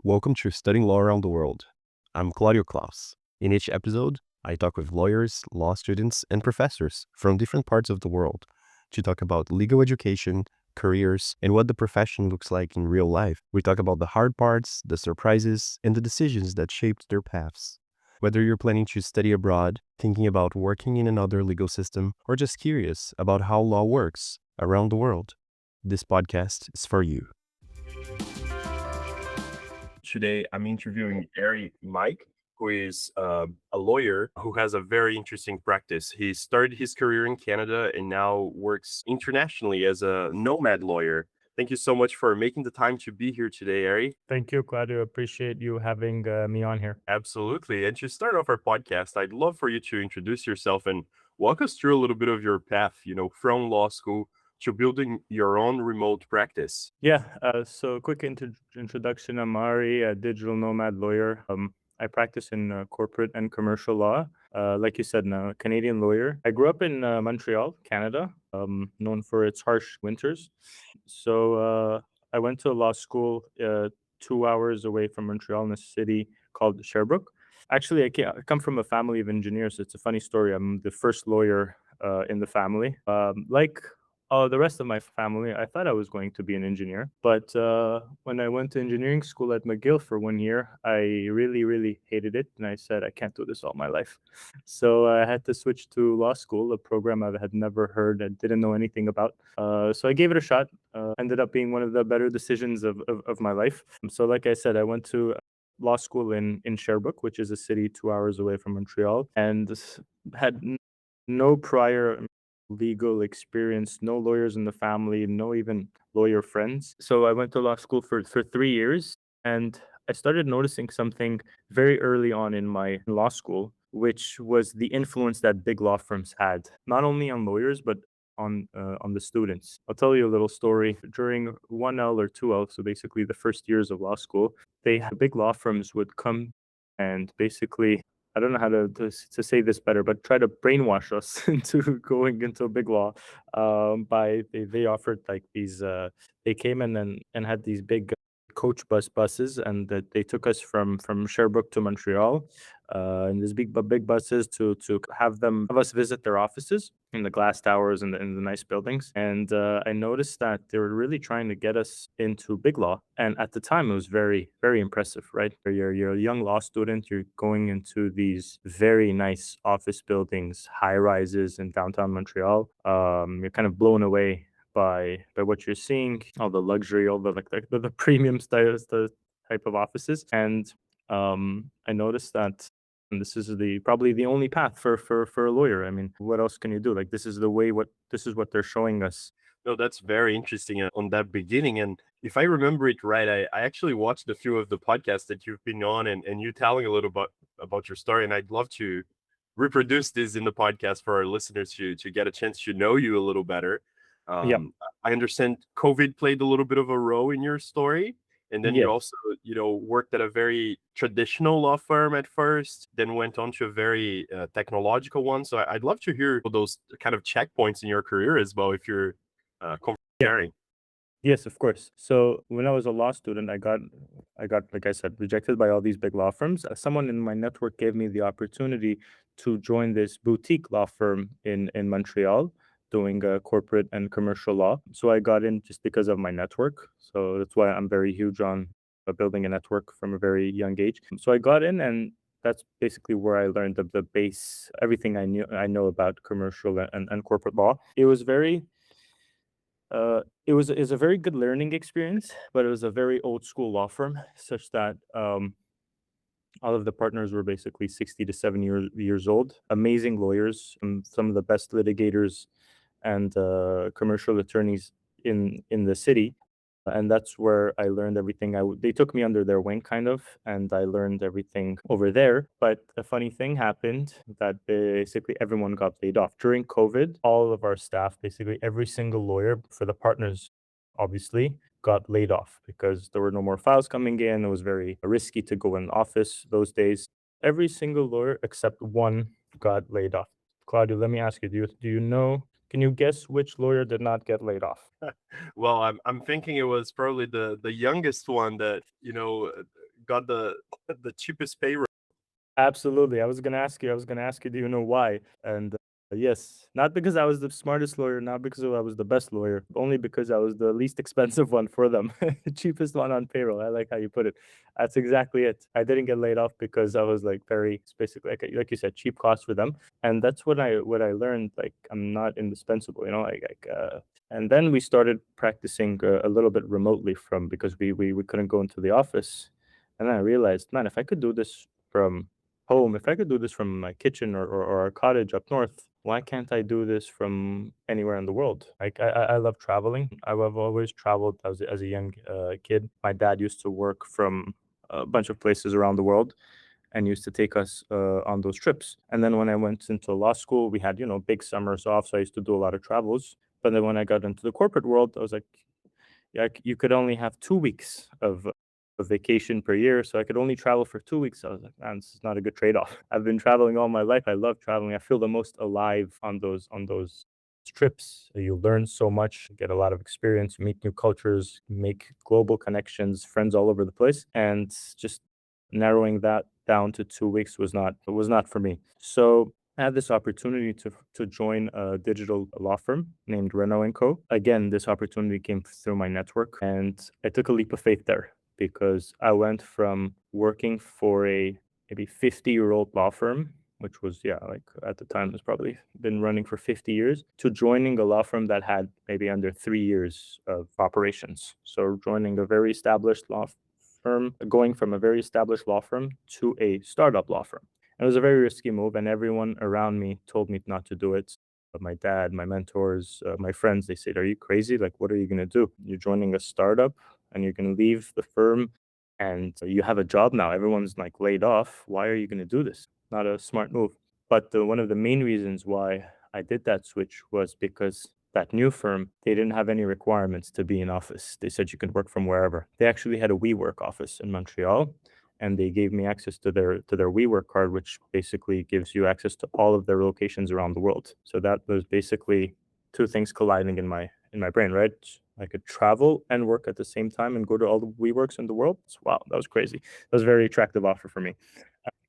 Welcome to Studying Law Around the World. I'm Claudio Klaus. In each episode, I talk with lawyers, law students, and professors from different parts of the world to talk about legal education, careers, and what the profession looks like in real life. We talk about the hard parts, the surprises, and the decisions that shaped their paths. Whether you're planning to study abroad, thinking about working in another legal system, or just curious about how law works around the world, this podcast is for you. Today, I'm interviewing Ari Mike, who is a lawyer who has a very interesting practice. He started his career in Canada and now works internationally as a Nomad lawyer. Thank you so much for making the time to be here today, Ari. Thank you, Claudio. Appreciate you having me on here. Absolutely. And to start off our podcast, I'd love for you to introduce yourself and walk us through a little bit of your path, from law school to building your own remote practice. Yeah, so quick introduction. I'm Ari, a digital nomad lawyer. I practice in corporate and commercial law. Like you said, now a Canadian lawyer. I grew up in Montreal, Canada, known for its harsh winters. So I went to law school 2 hours away from Montreal in a city called Sherbrooke. Actually, I come from a family of engineers. It's a funny story. I'm the first lawyer in the family. Like the rest of my family, I thought I was going to be an engineer. But when I went to engineering school at McGill for 1 year, I really, really hated it. And I said, I can't do this all my life. So I had to switch to law school, a program I had never heard and didn't know anything about. So I gave it a shot. Ended up being one of the better decisions of my life. So like I said, I went to law school in Sherbrooke, which is a city 2 hours away from Montreal, and had no prior legal experience, no lawyers in the family, no even lawyer friends. So I went to law school for 3 years, and I started noticing something very early on in my law school, which was the influence that big law firms had, not only on lawyers, but on the students. I'll tell you a little story. During 1L or 2L, so basically the first years of law school, big law firms would come and basically, I don't know how to say this better, but try to brainwash us into going into big law. By they offered like these. They came in and had these big coach buses, and that they took us from Sherbrooke to Montreal, in these big buses to have us visit their offices in the glass towers and in the nice buildings. And I noticed that they were really trying to get us into big law. And at the time, it was very, very impressive, right? You're a young law student, you're going into these very nice office buildings, high rises in downtown Montreal. You're kind of blown away by what you're seeing, all the luxury, all the premium styles, the type of offices. And I noticed that, and this is probably the only path for a lawyer. I mean, what else can you do? Like, this is what they're showing us. No, that's very interesting on that beginning. And if I remember it right, I actually watched a few of the podcasts that you've been on and you telling a little about your story. And I'd love to reproduce this in the podcast for our listeners to get a chance to know you a little better. Yeah, I understand COVID played a little bit of a role in your story. And then you yeah. also, worked at a very traditional law firm at first, then went on to a very technological one. So I'd love to hear those kind of checkpoints in your career as well, if you're comfortable Yeah. sharing. Yes, of course. So when I was a law student, I got, like I said, rejected by all these big law firms. Someone in my network gave me the opportunity to join this boutique law firm in Montreal, doing corporate and commercial law. So I got in just because of my network. So that's why I'm very huge on building a network from a very young age. So I got in, and that's basically where I learned the base, everything I know about commercial and corporate law. It was a very good learning experience, but it was a very old school law firm, such that all of the partners were basically 60 to 70 years old. Amazing lawyers, some of the best litigators and commercial attorneys in the city. And that's where I learned everything. They took me under their wing, kind of, and I learned everything over there. But a funny thing happened, that basically everyone got laid off during COVID. All of our staff, basically every single lawyer for the partners, obviously, got laid off because there were no more files coming in. It was very risky to go in office those days. Every single lawyer except one got laid off. Claudio, let me ask you: Do you know? Can you guess which lawyer did not get laid off? Well, I'm thinking it was probably the youngest one that got the cheapest payroll. Absolutely. I was gonna ask you, do you know why? And yes, not because I was the smartest lawyer, not because I was the best lawyer, only because I was the least expensive one for them. Cheapest one on payroll. I like how you put it. That's exactly it. I didn't get laid off because I was like very, it's basically like you said, cheap cost for them. And that's what I learned. Like I'm not indispensable, and then we started practicing a little bit remotely from because we couldn't go into the office. And then I realized, man, if I could do this from home, if I could do this from my kitchen or our cottage up north, why can't I do this from anywhere in the world? Like I love traveling. I've always traveled as a young kid. My dad used to work from a bunch of places around the world and used to take us on those trips. And then when I went into law school, we had big summers off, so I used to do a lot of travels. But then when I got into the corporate world, I was like, yeah, you could only have 2 weeks of vacation per year. So I could only travel for 2 weeks. I was like, man, this is not a good trade-off. I've been traveling all my life. I love traveling. I feel the most alive on those trips. You learn so much, get a lot of experience, meet new cultures, make global connections, friends all over the place. And just narrowing that down to 2 weeks was not for me. So I had this opportunity to join a digital law firm named Renault and Co. Again, this opportunity came through my network, and I took a leap of faith there because I went from working for a maybe 50-year-old law firm, which was, yeah, like at the time has probably been running for 50 years, to joining a law firm that had maybe under 3 years of operations. So joining a very established law firm, going from a very established law firm to a startup law firm. It was a very risky move, and everyone around me told me not to do it. My dad, my mentors, my friends, they said, "Are you crazy? Like, what are you going to do? You're joining a startup and you're going to leave the firm and you have a job now. Everyone's like laid off. Why are you going to do this? Not a smart move." But one of the main reasons why I did that switch was because that new firm, they didn't have any requirements to be in office. They said you could work from wherever. They actually had a WeWork office in Montreal, and they gave me access to their WeWork card, which basically gives you access to all of their locations around the world. So that was basically two things colliding in my brain, right? I could travel and work at the same time and go to all the WeWorks in the world. Wow, that was crazy. That was a very attractive offer for me.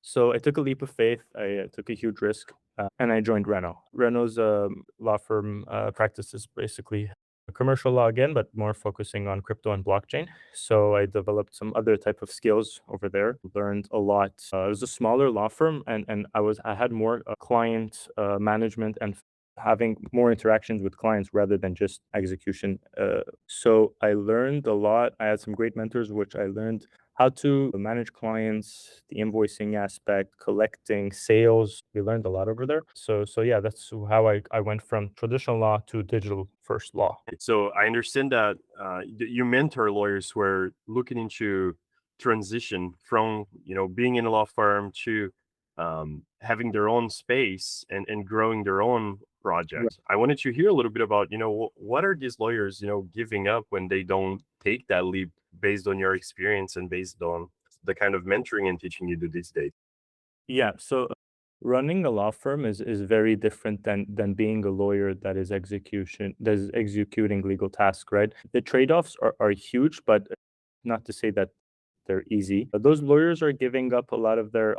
So I took a leap of faith. I took a huge risk, and I joined Renault. Renault's law firm practices basically commercial law again, but more focusing on crypto and blockchain. So I developed some other type of skills over there. Learned a lot. It was a smaller law firm, and I had more client management and having more interactions with clients rather than just execution. So I learned a lot. I had some great mentors, which I learned how to manage clients, the invoicing aspect, collecting, sales. We learned a lot over there. So yeah, that's how I went from traditional law to digital first law. So I understand that you mentor lawyers who are looking into transition from being in a law firm to having their own space and growing their own Right. project. I wanted to hear a little bit about what are these lawyers giving up when they don't take that leap based on your experience and based on the kind of mentoring and teaching you do these days. Yeah. So running a law firm is very different than being a lawyer that is executing legal tasks, right? The trade-offs are huge, but not to say that they're easy. But those lawyers are giving up a lot of their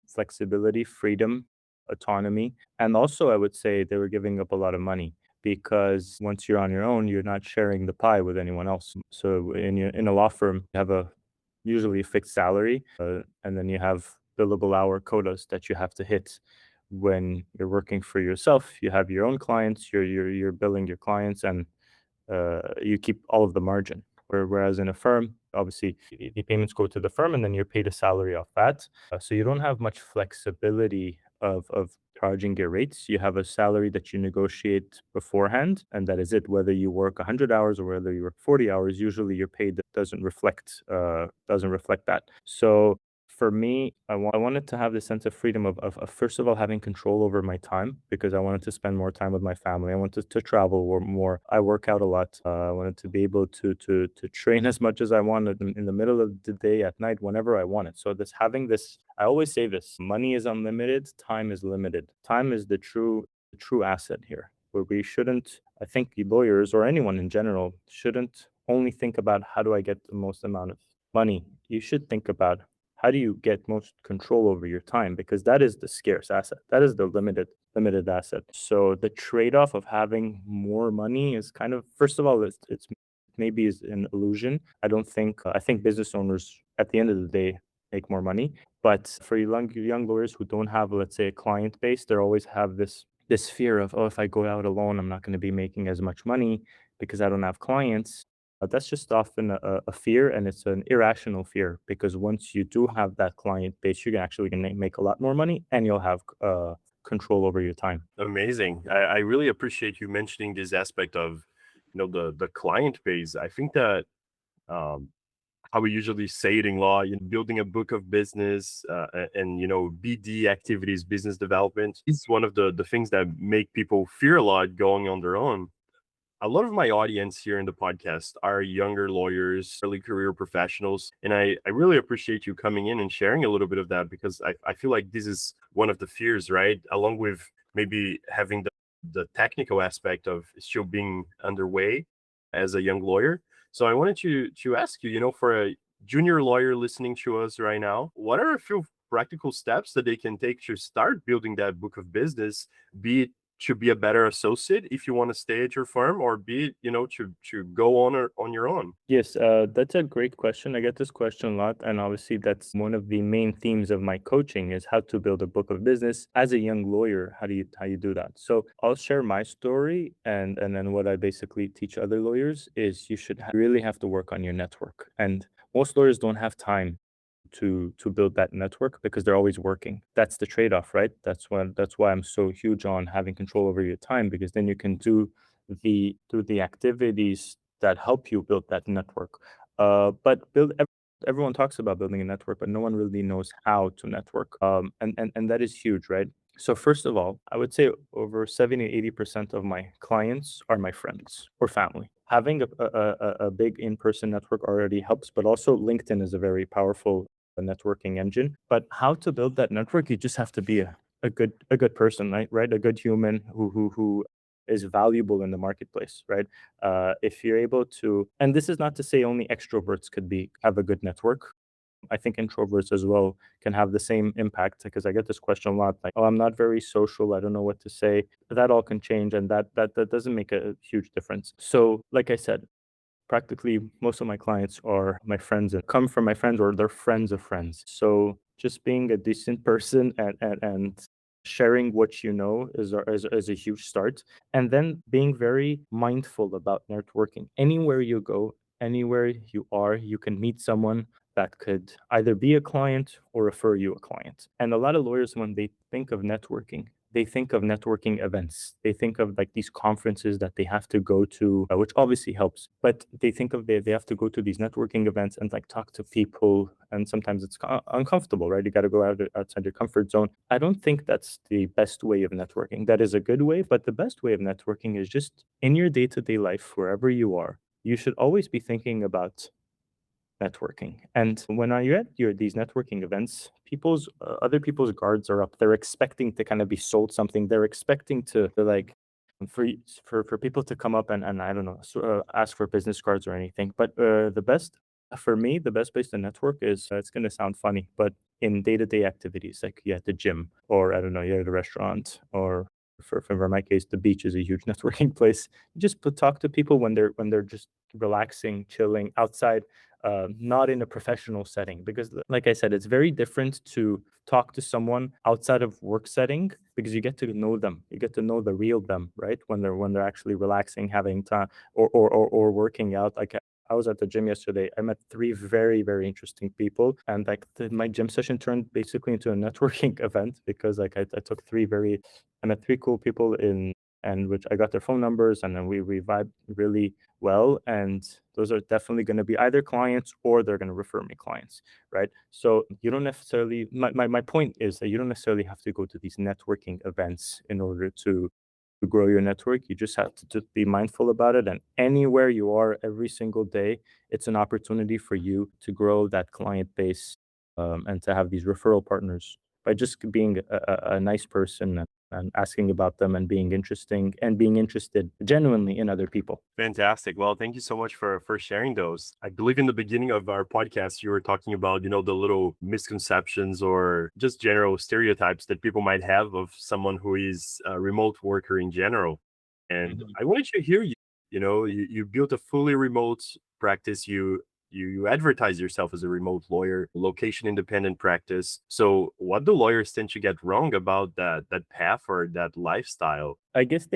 flexibility, freedom, autonomy, and also I would say they were giving up a lot of money because once you're on your own, you're not sharing the pie with anyone else. So in a law firm, you have a usually a fixed salary, and then you have billable hour quotas that you have to hit. When you're working for yourself, you have your own clients, you're billing your clients, and you keep all of the margin. Whereas in a firm, obviously the payments go to the firm and then you're paid a salary off that. So you don't have much flexibility of charging your rates. You have a salary that you negotiate beforehand, and that is it. Whether you work 100 hours or whether you work 40 hours, usually your pay doesn't reflect that. So for me, I wanted to have the sense of freedom of first of all having control over my time because I wanted to spend more time with my family. I wanted to travel more. I work out a lot. I wanted to be able to train as much as I wanted in the middle of the day, at night, whenever I wanted. So this having this, I always say this: money is unlimited, time is limited. Time is the true asset here. Where we shouldn't, I think, lawyers or anyone in general shouldn't only think about how do I get the money, you should think about how do you get most control over your time, because that is the scarce asset. That is the limited asset. So the trade-off of having more money is kind of, first of all, it's maybe is an illusion. I don't think I think business owners at the end of the day make more money, but for young lawyers who don't have, let's say, a client base, they always have this fear of, oh, if I go out alone, I'm not going to be making as much money because I don't have clients. That's just often a fear, and it's an irrational fear, because once you do have that client base, you're actually going to make a lot more money, and you'll have control over your time. Amazing. I really appreciate you mentioning this aspect of, the client base. I think that um, how we usually say it in law, building a book of business and BD activities, business development, is one of the things that make people fear a lot going on their own. A lot of my audience here in the podcast are younger lawyers, early career professionals. And I really appreciate you coming in and sharing a little bit of that, because I feel like this is one of the fears, right? Along with maybe having the technical aspect of still being underway as a young lawyer. So I wanted to ask you, for a junior lawyer listening to us right now, what are a few practical steps that they can take to start building that book of business, be it to be a better associate if you want to stay at your firm, or be it, to go on or on your own? Yes, that's a great question. I get this question a lot, and obviously that's one of the main themes of my coaching is how to build a book of business as a young lawyer. How you do that? So I'll share my story, and then what I basically teach other lawyers is you should really have to work on your network, and most lawyers don't have time to build that network because they're always working. That's the trade-off, right? That's why I'm so huge on having control over your time, because then you can do the activities that help you build that network. But everyone talks about building a network, but no one really knows how to network. And that is huge, right? So first of all, I would say over 70-80% of my clients are my friends or family. Having a big in-person network already helps, but also LinkedIn is a very powerful networking engine. But how to build that network, you just have to be a good person, right? Right, a good human who is valuable in the marketplace, right? If you're able to, and this is not to say only extroverts could have a good network. I think introverts as well can have the same impact, because I get this question a lot, like, "Oh, I'm not very social. I don't know what to say." That all can change, and that doesn't make a huge difference. So, like I said, practically most of my clients are my friends and come from my friends, or they're friends of friends. So just being a decent person and sharing what you know is a huge start. And then being very mindful about networking. Anywhere you go, anywhere you are, you can meet someone that could either be a client or refer you a client. And a lot of lawyers, when they think of networking, they think of networking events. They think of like these conferences that they have to go to, which obviously helps. But they think of they have to go to these networking events and like talk to people. And sometimes it's uncomfortable, right? You got to go outside your comfort zone. I don't think that's the best way of networking. That is a good way, but the best way of networking is just in your day to day life, wherever you are. You should always be thinking about networking. And when you're at these networking events, other people's guards are up. They're expecting to kind of be sold something. They're expecting to like for people to come up and I don't know, ask for business cards or anything. But the best place to network is, it's going to sound funny, but in day-to-day activities, like you're at the gym, or I don't know, you're at a restaurant, or for my case, the beach is a huge networking place. You just talk to people when they're just relaxing, chilling outside, not in a professional setting. Because, like I said, it's very different to talk to someone outside of work setting, because you get to know them, you get to know the real them, right? When they're actually relaxing, having time, or working out. Like I was at the gym yesterday. I met three very, very interesting people, and like my gym session turned basically into a networking event, because like I met three cool people and which I got their phone numbers, and then we vibe really well. And those are definitely going to be either clients, or they're going to refer me clients, right? So you don't necessarily, my point is that you don't necessarily have to go to these networking events in order to grow your network. You just have to just be mindful about it. And anywhere you are every single day, it's an opportunity for you to grow that client base, and to have these referral partners by just being a nice person and asking about them and being interesting and being interested genuinely in other people. Fantastic. Well, thank you so much for sharing those. I believe in the beginning of our podcast, you were talking about, the little misconceptions or just general stereotypes that people might have of someone who is a remote worker in general. And Mhm. I wanted to hear you. You built a fully remote practice. You advertise yourself as a remote lawyer, location independent practice. So what do lawyers tend to get wrong about that path or that lifestyle? I guess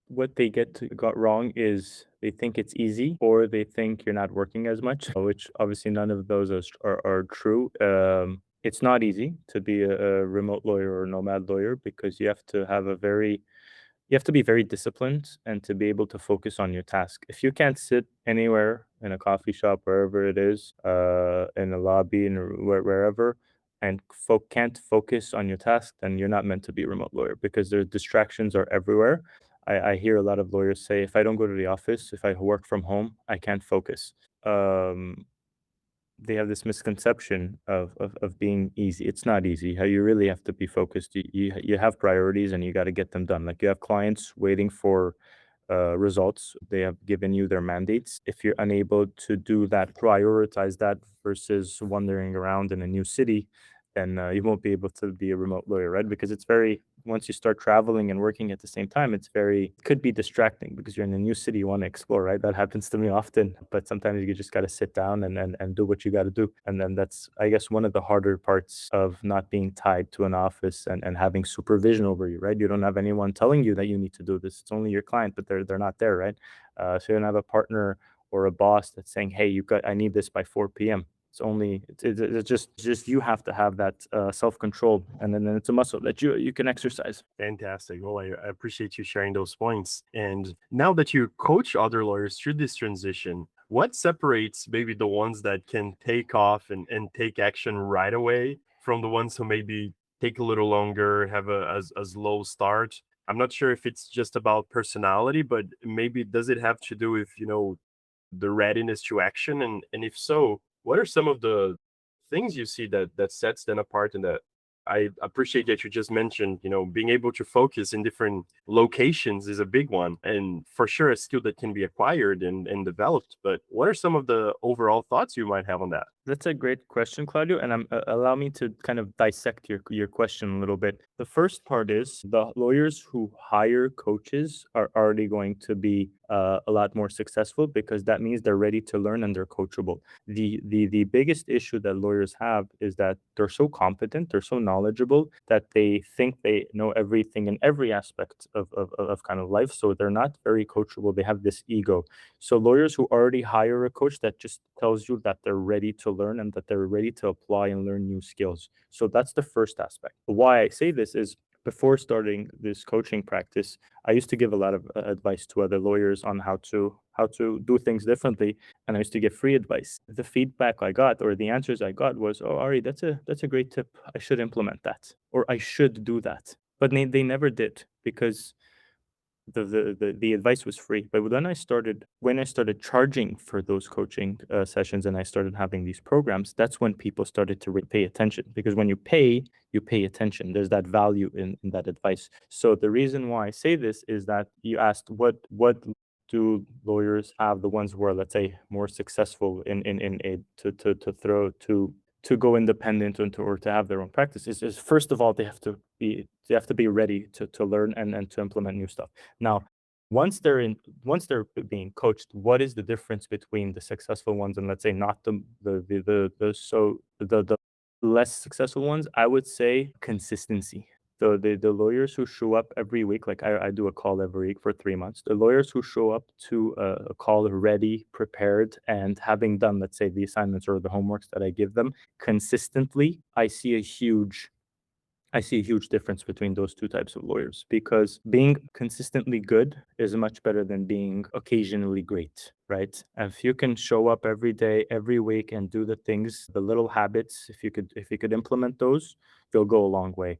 what they got wrong is they think it's easy or they think you're not working as much, which obviously none of those are true. It's not easy to be a remote lawyer or nomad lawyer because you have to be very disciplined and to be able to focus on your task. If you can't sit anywhere in a coffee shop, wherever it is, in a lobby, and wherever, and can't focus on your task, then you're not meant to be a remote lawyer because the distractions are everywhere. I hear a lot of lawyers say, if I don't go to the office, if I work from home, I can't focus. Um, they have this misconception of being easy. It's not easy. How you really have to be focused. You have priorities and you got to get them done. Like you have clients waiting for results. They have given you their mandates. If you're unable to do that, prioritize that versus wandering around in a new city, then you won't be able to be a remote lawyer, right? Because it's very once you start traveling and working at the same time, could be distracting because you're in a new city, you want to explore, right? That happens to me often, but sometimes you just got to sit down and do what you got to do. And then that's, I guess, one of the harder parts of not being tied to an office and having supervision over you, right? You don't have anyone telling you that you need to do this. It's only your client, but they're not there, right? So you don't have a partner or a boss that's saying, "Hey, I need this by 4 p.m." It's just you have to have that self control, and then it's a muscle that you can exercise. Fantastic. Well, I appreciate you sharing those points. And now that you coach other lawyers through this transition, what separates maybe the ones that can take off and take action right away from the ones who maybe take a little longer, have a slow start? I'm not sure if it's just about personality, but maybe does it have to do with, the readiness to action? And if so, what are some of the things you see that sets them apart and that I appreciate that you just mentioned, being able to focus in different locations is a big one and for sure a skill that can be acquired and developed. But what are some of the overall thoughts you might have on that? That's a great question, Claudio, and allow me to kind of dissect your question a little bit. The first part is the lawyers who hire coaches are already going to be a lot more successful because that means they're ready to learn and they're coachable. The biggest issue that lawyers have is that they're so competent, they're so knowledgeable that they think they know everything in every aspect of kind of life. So they're not very coachable. They have this ego. So lawyers who already hire a coach that just tells you that they're ready to learn and that they're ready to apply and learn new skills. So that's the first aspect. Why I say this is before starting this coaching practice, I used to give a lot of advice to other lawyers on how to do things differently, and I used to give free advice. The feedback I got or the answers I got was, "Oh, Ari, that's a great tip. I should implement that, or I should do that." But they never did because the advice was free. But when I started charging for those coaching sessions and I started having these programs, that's when people started to pay attention, because when you pay attention. There's that value in that advice. So the reason why I say this is that you asked what do lawyers have, the ones who are, let's say, more successful in a to go independent and or to have their own practice is first of all they have to be ready to learn and to implement new stuff. Now, once they're being coached, what is the difference between the successful ones and, let's say, not the less successful ones? I would say consistency. The lawyers who show up every week, like I do a call every week for 3 months. The lawyers who show up to a call ready, prepared, and having done, let's say, the assignments or the homeworks that I give them consistently, I see a huge difference between those two types of lawyers, because being consistently good is much better than being occasionally great, right? If you can show up every day, every week, and do the things, the little habits, if you could implement those, you'll go a long way.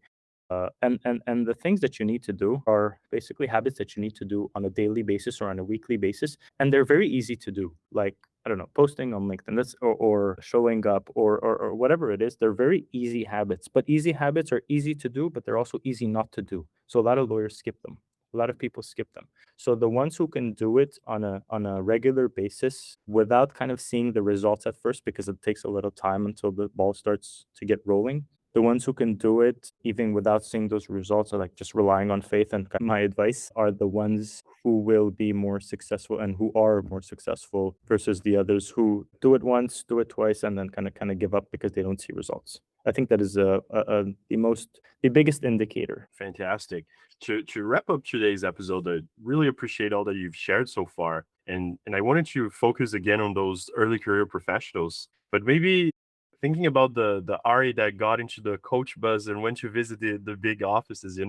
And the things that you need to do are basically habits that you need to do on a daily basis or on a weekly basis, and they're very easy to do. Like, I don't know, posting on LinkedIn, or showing up, or whatever it is. They're very easy habits, but easy habits are easy to do, but they're also easy not to do. So a lot of lawyers skip them. A lot of people skip them. So the ones who can do it on a regular basis without kind of seeing the results at first, because it takes a little time until the ball starts to get rolling. The ones who can do it even without seeing those results, are like just relying on faith and my advice, are the ones who will be more successful and who are more successful versus the others who do it once, do it twice, and then kind of give up because they don't see results. I think that is the biggest indicator. Fantastic. To wrap up today's episode, I really appreciate all that you've shared so far. And I wanted to focus again on those early career professionals. But maybe thinking about the Ari that got into the coach buzz and went to visit the big offices,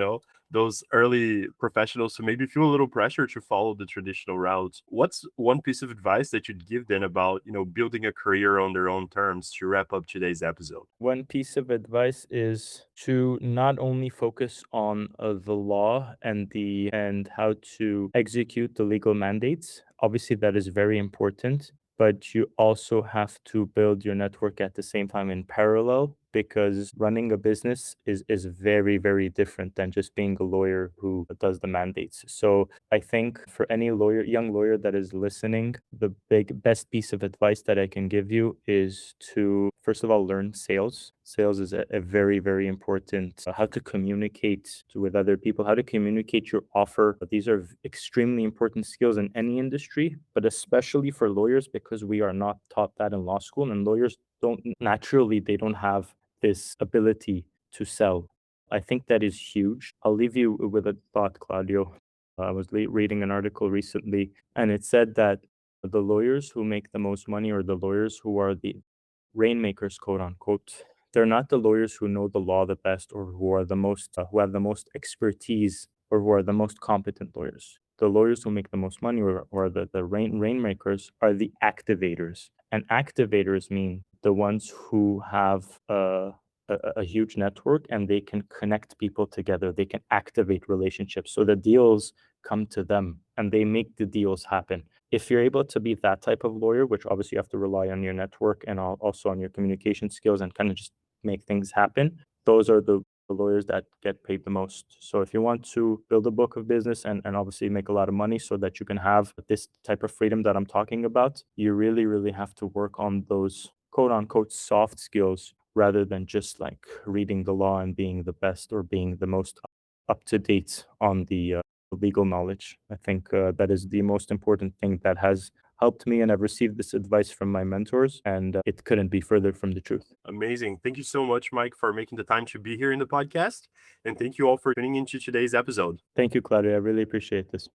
those early professionals who maybe feel a little pressure to follow the traditional routes. What's one piece of advice that you'd give them about, building a career on their own terms to wrap up today's episode? One piece of advice is to not only focus on the law and how to execute the legal mandates. Obviously, that is very important, but you also have to build your network at the same time in parallel, because running a business is very, very different than just being a lawyer who does the mandates. So I think for any young lawyer that is listening, the best piece of advice that I can give you is to, first of all, learn sales. Sales is a very, very important, how to communicate with other people, how to communicate your offer. These are extremely important skills in any industry, but especially for lawyers, because we are not taught that in law school, and lawyers they don't have this ability to sell. I think that is huge. I'll leave you with a thought, Claudio. I was reading an article recently, and it said that the lawyers who make the most money, or the lawyers who are the rainmakers, quote unquote, they're not the lawyers who know the law the best, or who are the most, who have the most expertise, or who are the most competent lawyers. The lawyers who make the most money, or the rainmakers, are the activators. And activators mean the ones who have a huge network, and they can connect people together. They can activate relationships. So the deals come to them and they make the deals happen. If you're able to be that type of lawyer, which obviously you have to rely on your network and also on your communication skills and kind of just make things happen, those are the lawyers that get paid the most. So if you want to build a book of business and obviously make a lot of money so that you can have this type of freedom that I'm talking about, you really, really have to work on those quote unquote soft skills, rather than just like reading the law and being the best, or being the most up to date on the legal knowledge. I think that is the most important thing that has helped me, and I've received this advice from my mentors, and it couldn't be further from the truth. Amazing. Thank you so much, Mike, for making the time to be here in the podcast. And thank you all for tuning into today's episode. Thank you, Claudia. I really appreciate this.